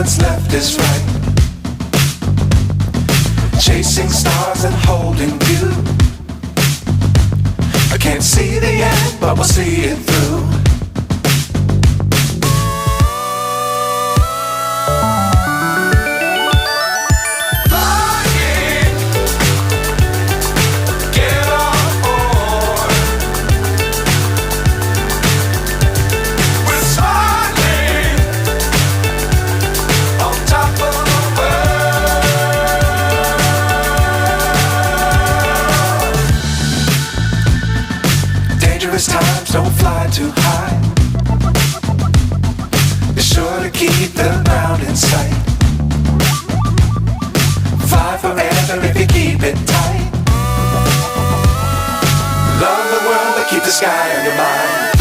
what's left is right. Chasing stars and holding you. I can't see the end, but we'll see it through. Times don't fly too high. Be sure to keep the ground in sight. Fly forever if you keep it tight. Love the world but keep the sky on your mind.